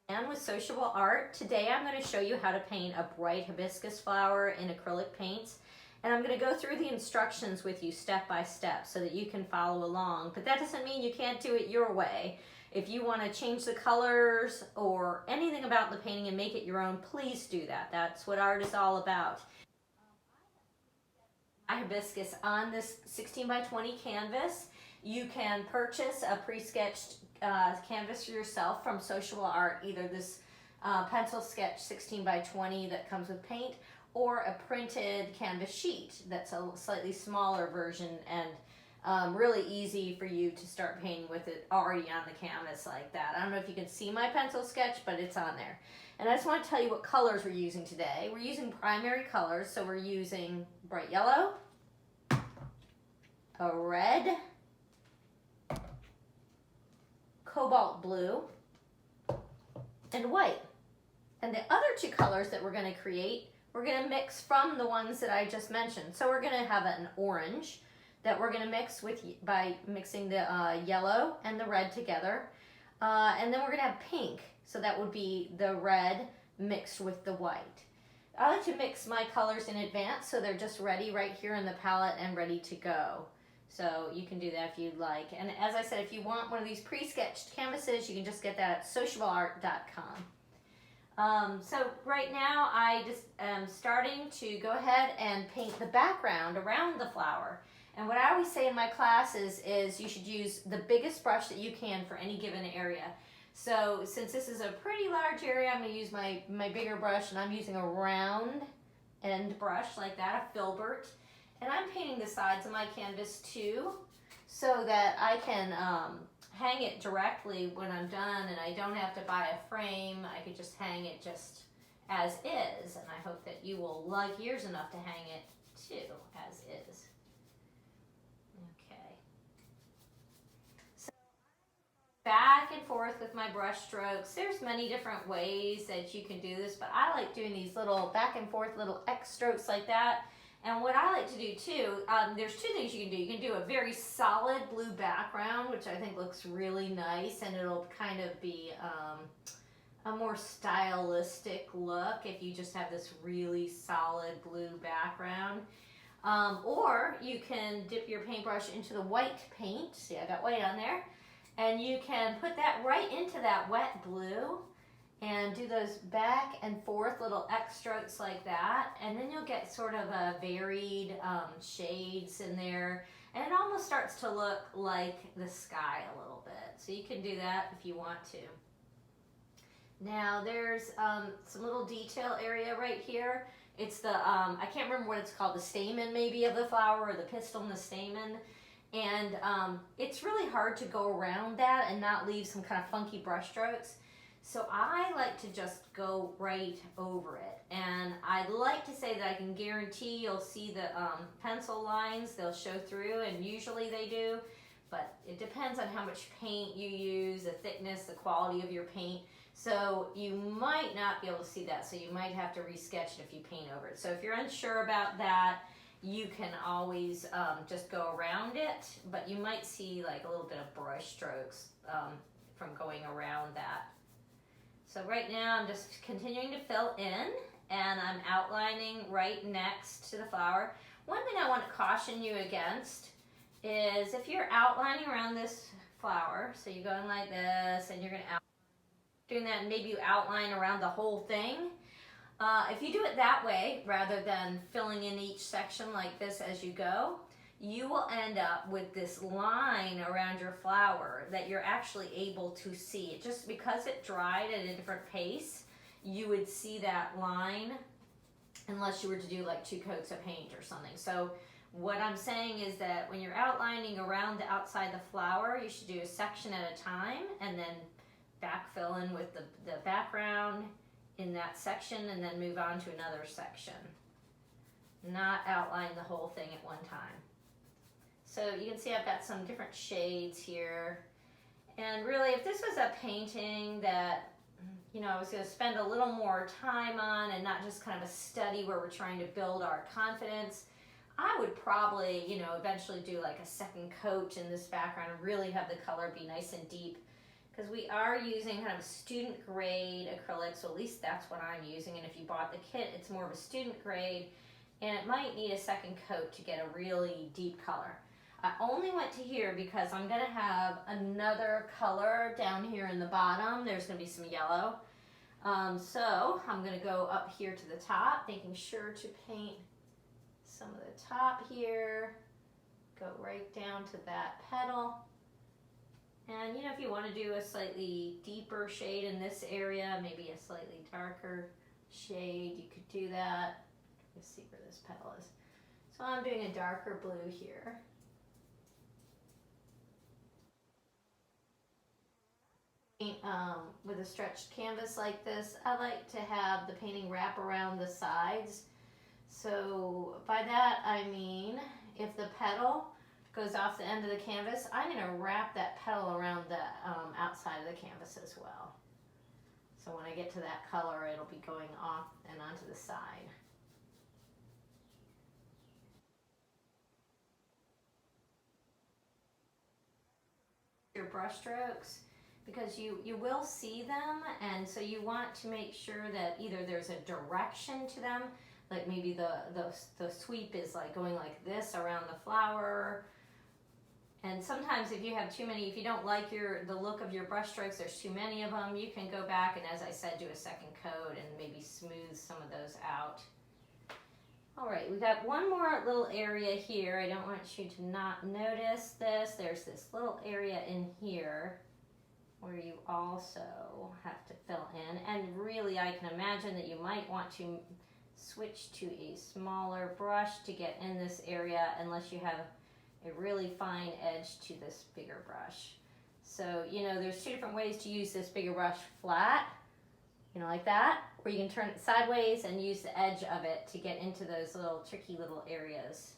And with Sociable Art. Today I'm going to show you how to paint a bright hibiscus flower in acrylic paints. And I'm going to go through the instructions with you step by step so that you can follow along. But that doesn't mean you can't do it your way. If you want to change the colors or anything about the painting and make it your own, please do that. That's what art is all about. My hibiscus on this 16 by 20 canvas. You can purchase a pre-sketched canvas for yourself from Sociable Art, either this pencil sketch 16 by 20 that comes with paint, or a printed canvas sheet that's a slightly smaller version and really easy for you to start painting with it already on the canvas like that. I don't know if you can see my pencil sketch, but it's on there. And I just want to tell you what colors we're using today. We're using primary colors, so we're using bright yellow, a red, cobalt blue, and white. And the other two colors that we're going to create, we're going to mix from the ones that I just mentioned. So we're going to have an orange that we're going to mix with by mixing the yellow and the red together. And then we're going to have pink. So that would be the red mixed with the white. I like to mix my colors in advance so they're just ready right here in the palette and ready to go. So you can do that if you'd like. And as I said, if you want one of these pre-sketched canvases, you can just get that at sociableart.com. So right now I just am starting to go ahead and paint the background around the flower. And what I always say in my classes is you should use the biggest brush that you can for any given area. So since this is a pretty large area, I'm going to use my bigger brush, and I'm using a round end brush like that, a filbert. And I'm painting the sides of my canvas too, so that I can hang it directly when I'm done, and I don't have to buy a frame. I could just hang it just as is, and I hope that you will like yours enough to hang it too, as is. Okay. So back and forth with my brush strokes. There's many different ways that you can do this, but I like doing these little back and forth little X strokes like that. And what I like to do too, there's two things you can do. You can do a very solid blue background, which I think looks really nice, and it'll kind of be a more stylistic look if you just have this really solid blue background. Or you can dip your paintbrush into the white paint. See, I got white on there. And you can put that right into that wet blue and do those back and forth little X strokes like that, and then you'll get sort of a varied shades in there, and it almost starts to look like the sky a little bit. So you can do that if you want to. Now there's some little detail area right here. It's the, I can't remember what it's called, the stamen maybe of the flower, or the pistil and the stamen. And it's really hard to go around that and not leave some kind of funky brush strokes. So I like to just go right over it, and I'd like to say that I can guarantee you'll see the pencil lines. They'll show through, and usually they do, but it depends on how much paint you use, the thickness, the quality of your paint. So you might not be able to see that, so you might have to resketch it if you paint over it. So if you're unsure about that, you can always just go around it, but you might see like a little bit of brush strokes from going around that. So right now I'm just continuing to fill in, and I'm outlining right next to the flower. One thing I want to caution you against is if you're outlining around this flower, so you're going like this and you're going to doing that, and maybe you outline around the whole thing. If you do it that way rather than filling in each section like this as you go, you will end up with this line around your flower that you're actually able to see. It just because it dried at a different pace, you would see that line unless you were to do like 2 coats of paint or something. So what I'm saying is that when you're outlining around the outside the flower, you should do a section at a time, and then backfill in with the background in that section, and then move on to another section. Not outline the whole thing at one time. So you can see I've got some different shades here. And really, if this was a painting that, you know, I was going to spend a little more time on, and not just kind of a study where we're trying to build our confidence, I would probably, you know, eventually do like a second coat in this background and really have the color be nice and deep. because we are using kind of student grade acrylic, so at least that's what I'm using. And if you bought the kit, it's more of a student grade, and it might need a second coat to get a really deep color. I only went to here because I'm gonna have another color down here in the bottom. There's gonna be some yellow. So I'm gonna go up here to the top, making sure to paint some of the top here. Go right down to that petal. And you know, if you want to do a slightly deeper shade in this area, maybe a slightly darker shade, you could do that. Let's see where this petal is. So I'm doing a darker blue here. With a stretched canvas like this, I like to have the painting wrap around the sides. So by that I mean, if the petal goes off the end of the canvas, I'm going to wrap that petal around the outside of the canvas as well. So when I get to that color, it'll be going off and onto the side. Your brush strokes, because you will see them, and so you want to make sure that either there's a direction to them, like maybe the sweep is like going like this around the flower. And sometimes if you have too many, if you don't like the look of your brush strokes, there's too many of them, you can go back and, as I said, do a second coat and maybe smooth some of those out. All right, we've got one more little area here. I don't want you to not notice this. There's this little area in here where you also have to fill in. And really, I can imagine that you might want to switch to a smaller brush to get in this area, unless you have a really fine edge to this bigger brush. So, you know, there's two different ways to use this bigger brush: flat, you know, like that, or you can turn it sideways and use the edge of it to get into those little tricky little areas.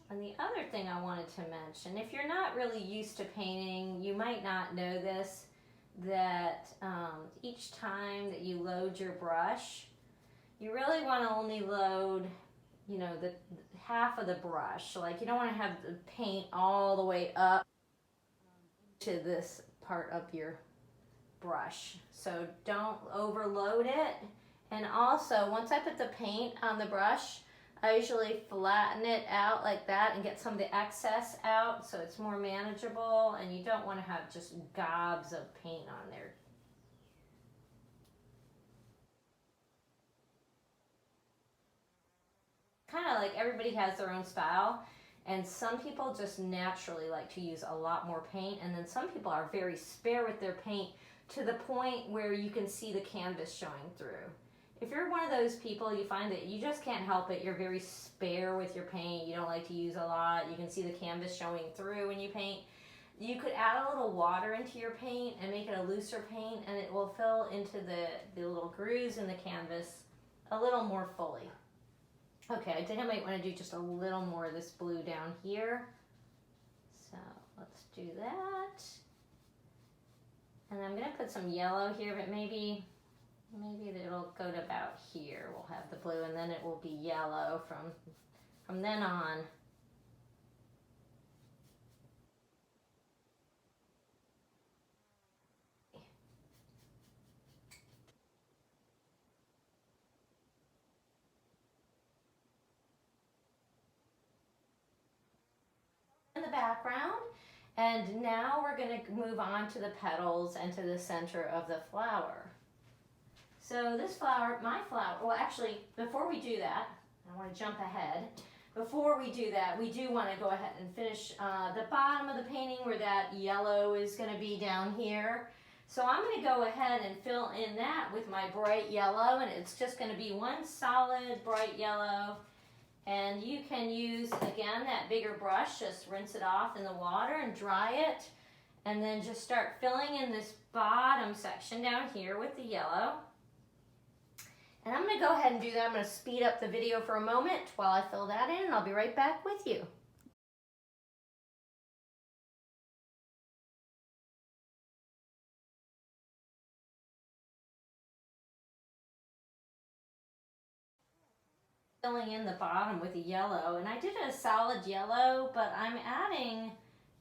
And the other thing I wanted to mention, if you're not really used to painting, you might not know this, that each time that you load your brush, you really want to only load, you know, the half of the brush. So like, you don't want to have the paint all the way up to this part of your brush. So don't overload it. And also, once I put the paint on the brush, I usually flatten it out like that and get some of the excess out so it's more manageable, and you don't want to have just gobs of paint on there. Kind of like everybody has their own style, and some people just naturally like to use a lot more paint, and then some people are very spare with their paint to the point where you can see the canvas showing through. If you're one of those people, you find that you just can't help it, you're very spare with your paint, you don't like to use a lot, you can see the canvas showing through when you paint, you could add a little water into your paint and make it a looser paint, and it will fill into the little grooves in the canvas a little more fully. Okay, I think I might want to do just a little more of this blue down here. So let's do that. And I'm going to put some yellow here, but maybe it'll go to about here. We'll have the blue, and then it will be yellow from then on. In the background, and now we're going to move on to the petals and to the center of the flower. So this flower, my flower, well actually before we do that, I want to jump ahead. Before we do that, we do want to go ahead and finish the bottom of the painting where that yellow is going to be down here. So I'm going to go ahead and fill in that with my bright yellow, and it's just going to be one solid bright yellow. And you can use, again, that bigger brush, just rinse it off in the water and dry it. And then just start filling in this bottom section down here with the yellow. And I'm going to go ahead and do that. I'm going to speed up the video for a moment while I fill that in, and I'll be right back with you. filling in the bottom with a yellow, and I did a solid yellow, but I'm adding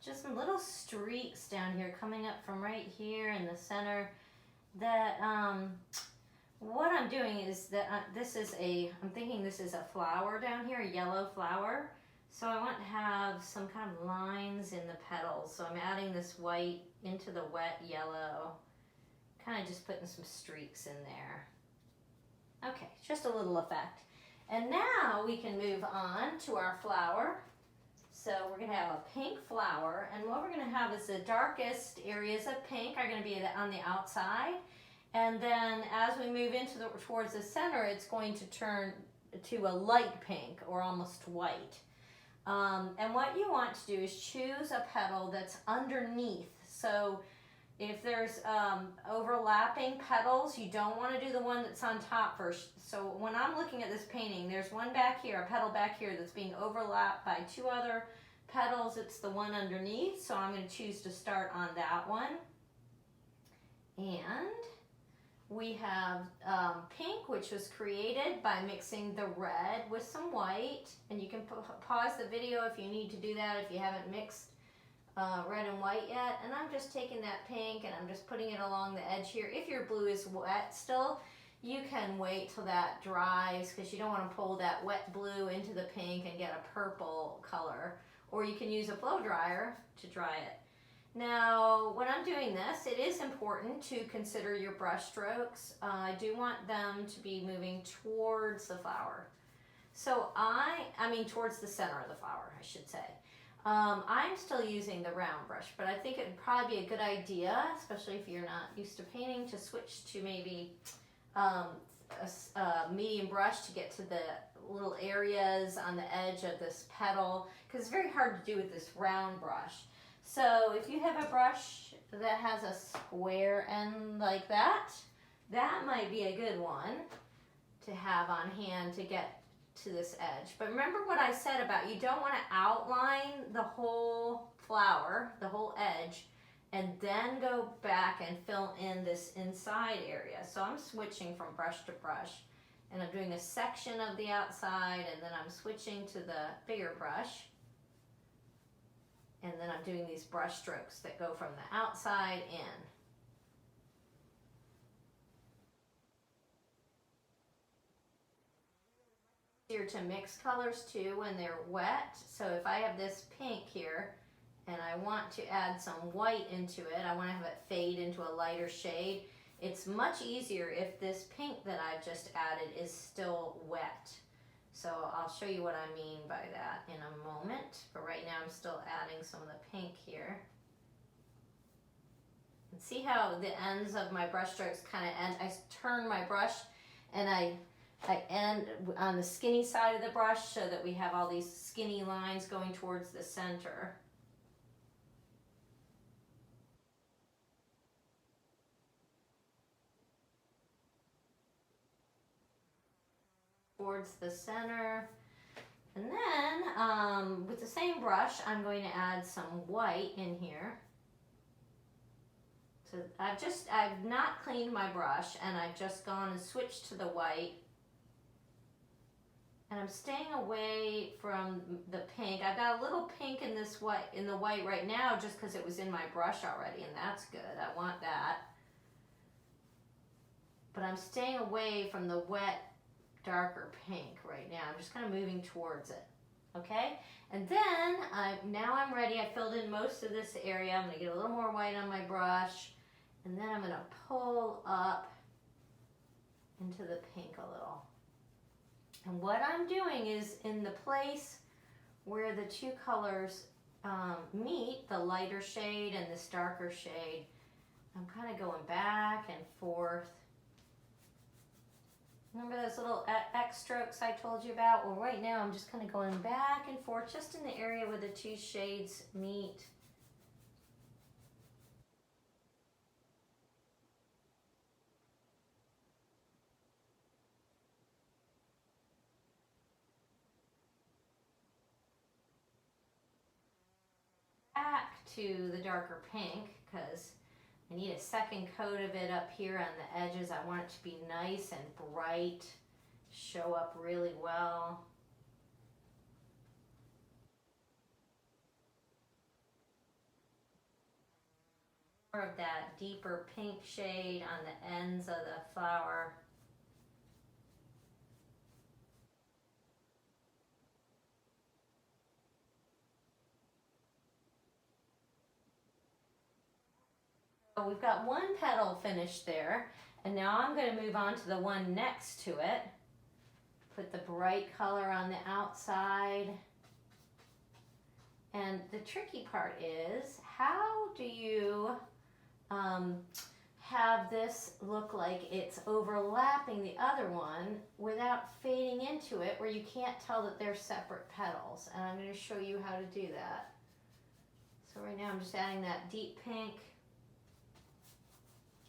just some little streaks down here coming up from right here in the center that what I'm doing is that I'm thinking this is a flower down here, a yellow flower. So I want to have some kind of lines in the petals. So I'm adding this white into the wet yellow, kind of just putting some streaks in there. Okay, just a little effect. And now we can move on to our flower. So we're going to have a pink flower, and what we're going to have is the darkest areas of pink are going to be on the outside. And then as we move towards the center, it's going to turn to a light pink or almost white. And what you want to do is choose a petal that's underneath. So if there's overlapping petals, you don't want to do the one that's on top first. So when I'm looking at this painting, there's one back here, a petal back here that's being overlapped by two other petals. It's the one underneath, so I'm going to choose to start on that one. And we have pink, which was created by mixing the red with some white. And you can pause the video if you need to do that if you haven't mixed red and white yet. And I'm just taking that pink and I'm just putting it along the edge here. If your blue is wet still, you can wait till that dries because you don't want to pull that wet blue into the pink and get a purple color. Or you can use a blow dryer to dry it. Now, when I'm doing this, it is important to consider your brush strokes. I do want them to be moving towards the flower. So I mean towards the center of the flower, I should say. I'm still using the round brush, but I think it would probably be a good idea, especially if you're not used to painting, to switch to maybe a medium brush to get to the little areas on the edge of this petal, because it's very hard to do with this round brush. So if you have a brush that has a square end like that, that might be a good one to have on hand to get to this edge. But remember what I said about you don't want to outline the whole flower, the whole edge, and then go back and fill in this inside area. So I'm switching from brush to brush, and I'm doing a section of the outside, and then I'm switching to the bigger brush. And then I'm doing these brush strokes that go from the outside in. Easier to mix colors too when they're wet. So if I have this pink here and I want to add some white into it, I want to have it fade into a lighter shade. It's much easier if this pink that I've just added is still wet. So I'll show you what I mean by that in a moment, but right now I'm still adding some of the pink here. And see how the ends of my brush strokes kind of end. I turn my brush and I end on the skinny side of the brush so that we have all these skinny lines going towards the center. Towards the center. And then with the same brush, I'm going to add some white in here. So I've not cleaned my brush, and I've just gone and switched to the white. And I'm staying away from the pink. I've got a little pink in this white, in the white right now, just because it was in my brush already, and that's good. I want that. But I'm staying away from the wet, darker pink right now. I'm just kind of moving towards it. Okay? And then now I'm ready. I filled in most of this area. I'm going to get a little more white on my brush, and then I'm going to pull up into the pink a little. And what I'm doing is in the place where the two colors meet, the lighter shade and this darker shade, I'm kind of going back and forth. Remember those little X strokes I told you about? Well, right now I'm just kind of going back and forth just in the area where the two shades meet. Back to the darker pink because I need a second coat of it up here on the edges. I want it to be nice and bright, show up really well. More of that deeper pink shade on the ends of the flower. So we've got one petal finished there, and now I'm going to move on to the one next to it. Put the bright color on the outside. And the tricky part is, how do you have this look like it's overlapping the other one without fading into it, where you can't tell that they're separate petals? And I'm going to show you how to do that. So right now I'm just adding that deep pink.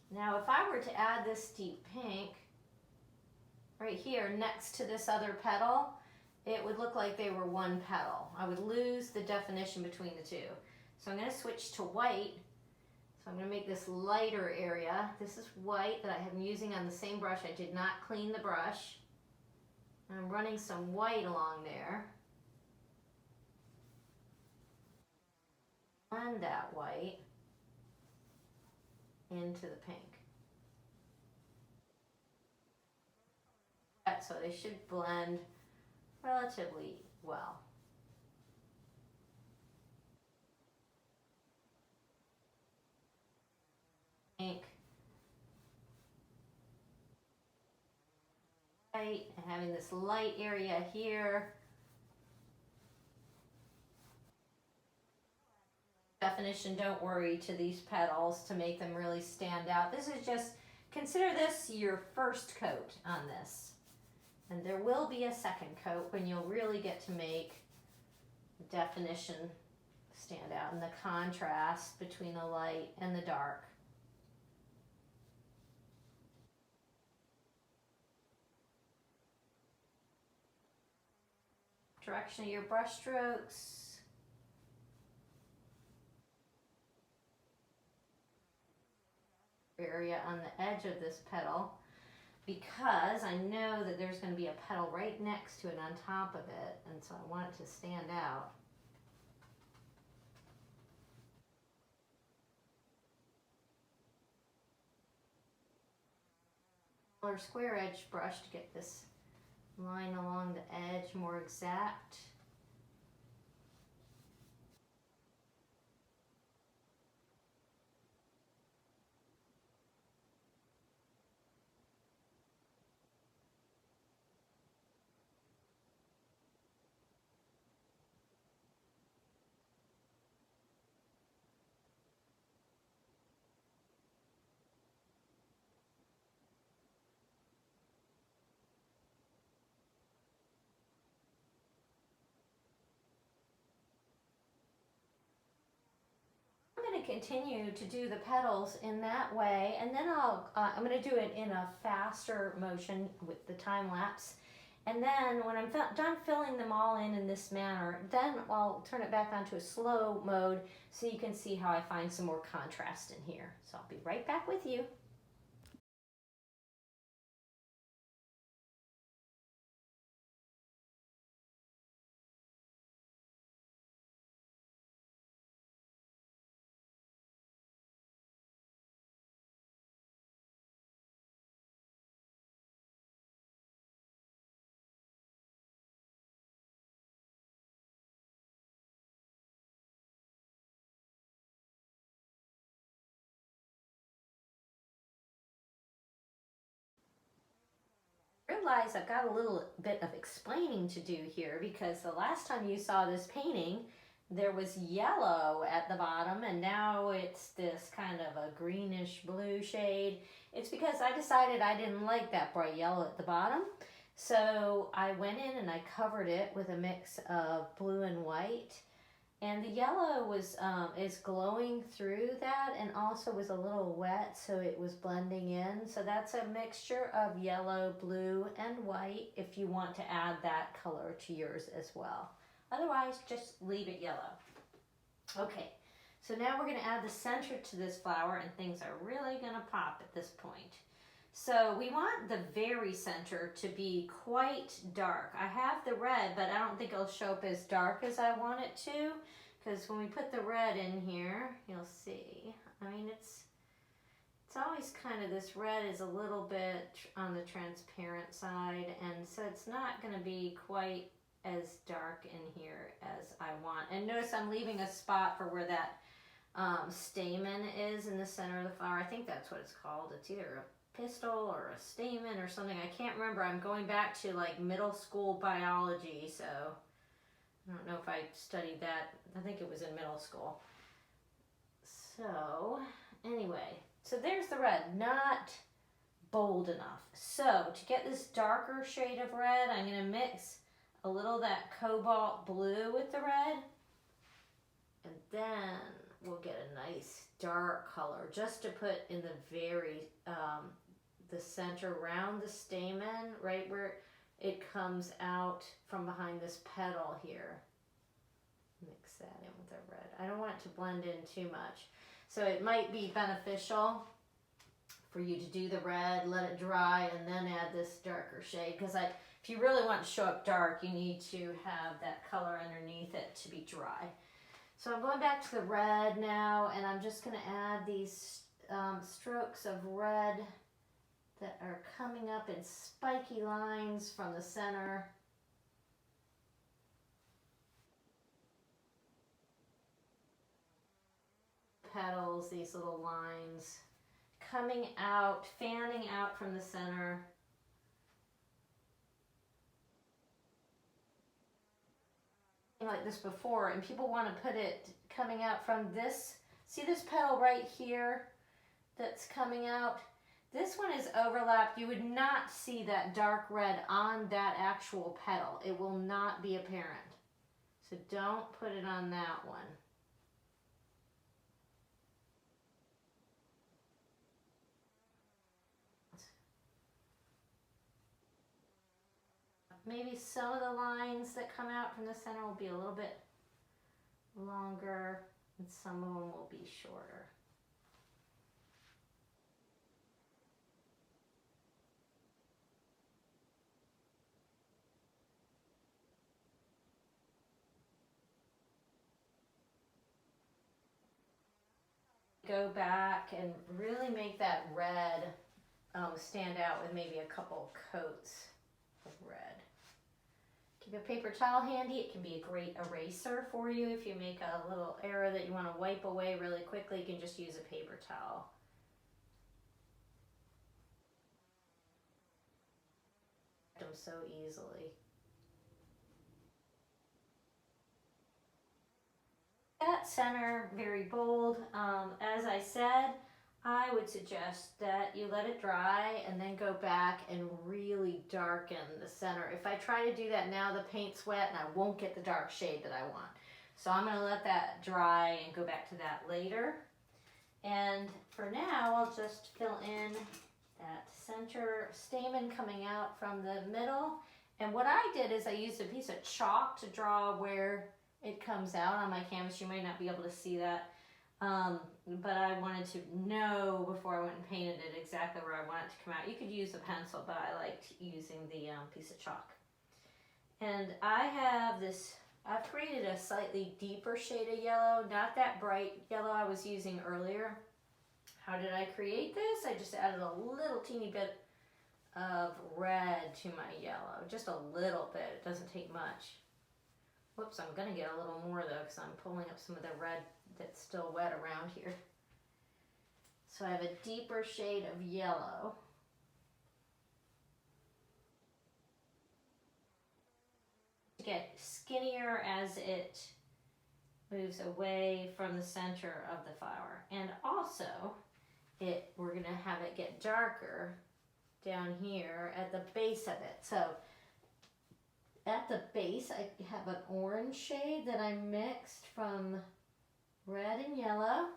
Now if I were to add this deep pink right here next to this other petal, it would look like they were one petal. I would lose the definition between the two. So I'm going to switch to white. So I'm going to make this lighter area. This is white that I am using on the same brush. I did not clean the brush. And I'm running some white along there. Blend that white into the pink. So they should blend relatively well. Pink, white, and having this light area here. Definition, don't worry, to these petals to make them really stand out. This is just, consider this your first coat on this. And there will be a second coat when you'll really get to make the definition stand out and the contrast between the light and the dark. Direction of your brush strokes. Area on the edge of this petal, because I know that there's going to be a petal right next to it on top of it, and so I want it to stand out. Smaller square edge brush to get this line along the edge more exact. I'm going to continue to do the petals in that way, and then I'm going to do it in a faster motion with the time lapse. And then when I'm done filling them all in this manner, then I'll turn it back onto a slow mode so you can see how I find some more contrast in here. So I'll be right back with you. Realize I've got a little bit of explaining to do here, because the last time you saw this painting there was yellow at the bottom and now it's this kind of a greenish blue shade. It's because I decided I didn't like that bright yellow at the bottom, so I went in and I covered it with a mix of blue and white, and the yellow was is glowing through that and also was a little wet, so it was blending in. So that's a mixture of yellow, blue, and white if you want to add that color to yours as well. Otherwise, just leave it yellow. Okay, so now we're going to add the center to this flower, and things are really going to pop at this point. So we want the very center to be quite dark. I have the red, but I don't think it'll show up as dark as I want it to, because when we put the red in here, you'll see. I mean, it's always kind of, this red is a little bit on the transparent side, and so it's not going to be quite as dark in here as I want. And notice I'm leaving a spot for where that stamen is in the center of the flower. I think that's what it's called. It's either a pistil or a stamen or something. I can't remember. I'm going back to like middle school biology, so I don't know if I studied that. I think it was in middle school. So anyway, so there's the red, not bold enough. So to get this darker shade of red, I'm going to mix a little of that cobalt blue with the red, and then we'll get a nice dark color just to put in the very, the center around the stamen, right where it comes out from behind this petal here. Mix that in with the red. I don't want it to blend in too much. So it might be beneficial for you to do the red, let it dry, and then add this darker shade. Because if you really want to show up dark, you need to have that color underneath it to be dry. So I'm going back to the red now, and I'm just going to add these strokes of red that are coming up in spiky lines from the center. Petals, these little lines coming out, fanning out from the center. Like this before, and people want to put it coming out from this. See this petal right here that's coming out? This one is overlapped. You would not see that dark red on that actual petal. It will not be apparent. So don't put it on that one. Maybe some of the lines that come out from the center will be a little bit longer, and some of them will be shorter. Go back and really make that red stand out with maybe a couple coats of red. Keep a paper towel handy. It can be a great eraser for you. If you make a little error that you want to wipe away really quickly, you can just use a paper towel. Them so easily. That center, very bold. As I said, I would suggest that you let it dry and then go back and really darken the center. If I try to do that now, the paint's wet and I won't get the dark shade that I want. So I'm going to let that dry and go back to that later. And for now, I'll just fill in that center stamen coming out from the middle. And what I did is I used a piece of chalk to draw where it comes out on my canvas. You might not be able to see that. But I wanted to know before I went and painted it exactly where I want it to come out. You could use a pencil, but I liked using the piece of chalk. And I have this, I've created a slightly deeper shade of yellow, not that bright yellow I was using earlier. How did I create this? I just added a little teeny bit of red to my yellow, just a little bit. It doesn't take much. Whoops, I'm going to get a little more though because I'm pulling up some of the red that's still wet around here. So I have a deeper shade of yellow. To get skinnier as it moves away from the center of the flower. And also, we're going to have it get darker down here at the base of it. So at the base, I have an orange shade that I mixed from red and yellow.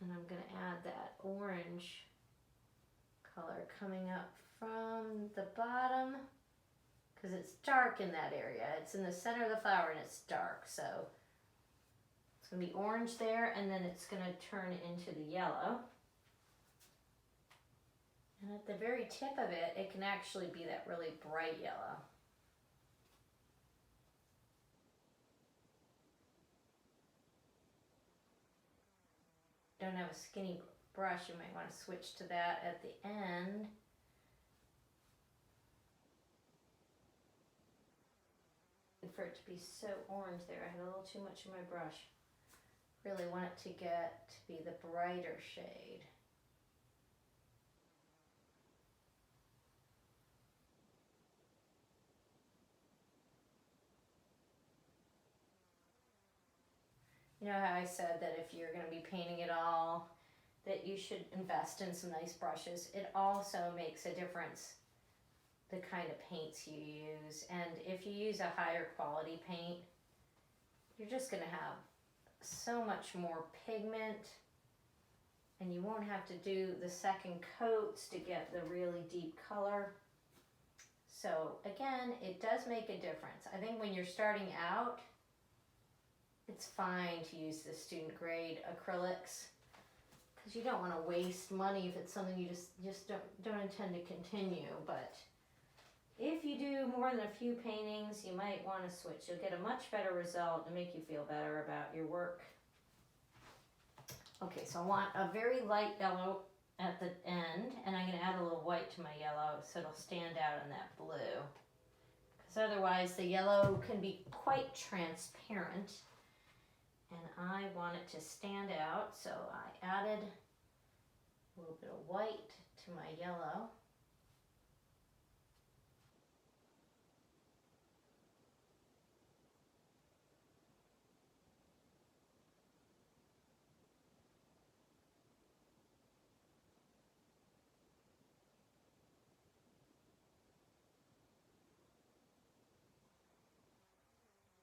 And I'm going to add that orange color coming up from the bottom because it's dark in that area. It's in the center of the flower and it's dark. So it's going to be orange there, and then it's going to turn into the yellow. And at the very tip of it, it can actually be that really bright yellow. Don't have a skinny brush, you might want to switch to that at the end. For it to be so orange there, I had a little too much in my brush. Really want it to get to be the brighter shade. You know how I said that if you're going to be painting it all, that you should invest in some nice brushes. It also makes a difference the kind of paints you use, and if you use a higher quality paint, you're just going to have so much more pigment, and you won't have to do the second coats to get the really deep color. So again, it does make a difference. I think when you're starting out, it's fine to use the student grade acrylics, because you don't want to waste money if it's something you just don't intend to continue. But if you do more than a few paintings, you might want to switch. You'll get a much better result and make you feel better about your work. Okay, so I want a very light yellow at the end, and I'm going to add a little white to my yellow so it'll stand out in that blue. Because otherwise the yellow can be quite transparent, and I want it to stand out, so I added a little bit of white to my yellow.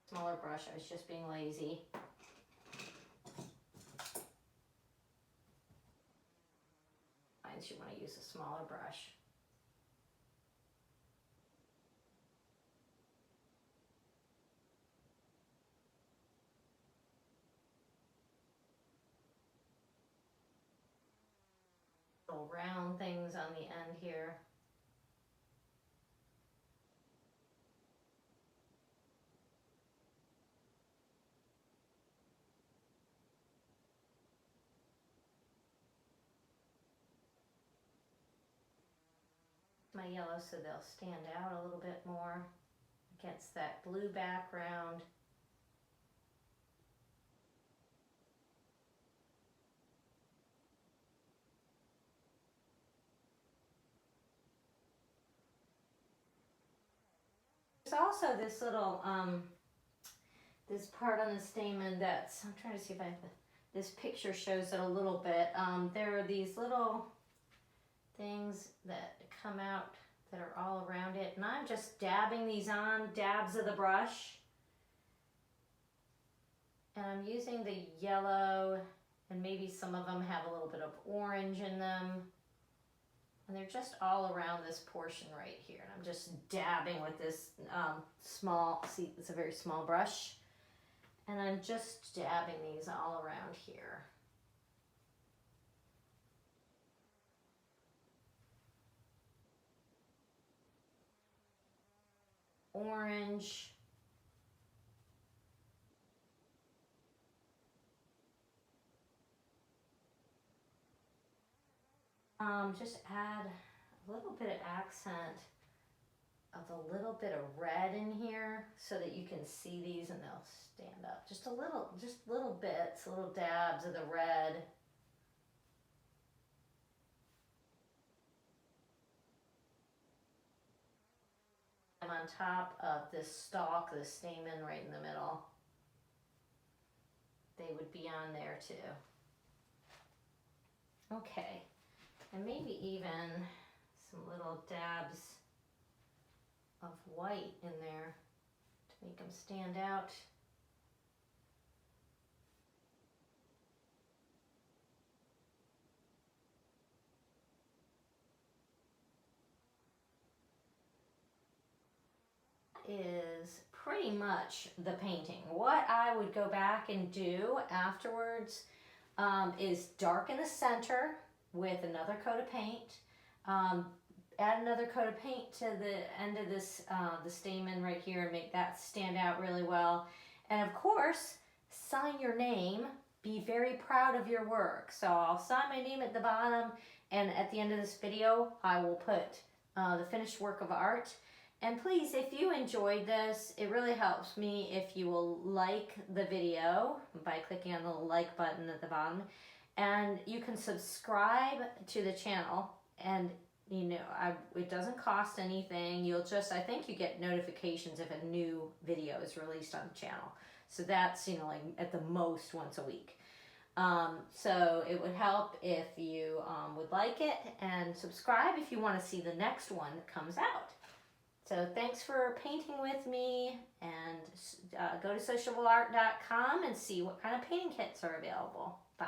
Smaller brush, I was just being lazy. You want to use a smaller brush. Little round things on the end here. My yellow so they'll stand out a little bit more against that blue background. There's also this little this part on the stamen that's, I'm trying to see if this picture shows it a little bit. There are these little things that come out that are all around it, and I'm just dabbing these on, dabs of the brush, and I'm using the yellow, and maybe some of them have a little bit of orange in them, and they're just all around this portion right here, and I'm just dabbing with this small, see, it's a very small brush, and I'm just dabbing these all around here. Orange. Just add a little bit of accent of a little bit of red in here so that you can see these and they'll stand up. Just little bits, little dabs of the red. I'm on top of this stalk, this stamen right in the middle. They would be on there too. Okay, and maybe even some little dabs of white in there to make them stand out. Is pretty much the painting. What I would go back and do afterwards is darken the center with another coat of paint. Add another coat of paint to the end of this, the stamen right here, and make that stand out really well. And of course, sign your name. Be very proud of your work. So I'll sign my name at the bottom, and at the end of this video, I will put the finished work of art. And please, if you enjoyed this, it really helps me if you will like the video by clicking on the like button at the bottom. And you can subscribe to the channel, and you know, it doesn't cost anything. You'll just, I think you get notifications if a new video is released on the channel. So that's, you know, like at the most once a week. So it would help if you would like it, and subscribe if you want to see the next one that comes out. So thanks for painting with me, and go to sociableart.com and see what kind of painting kits are available. Bye.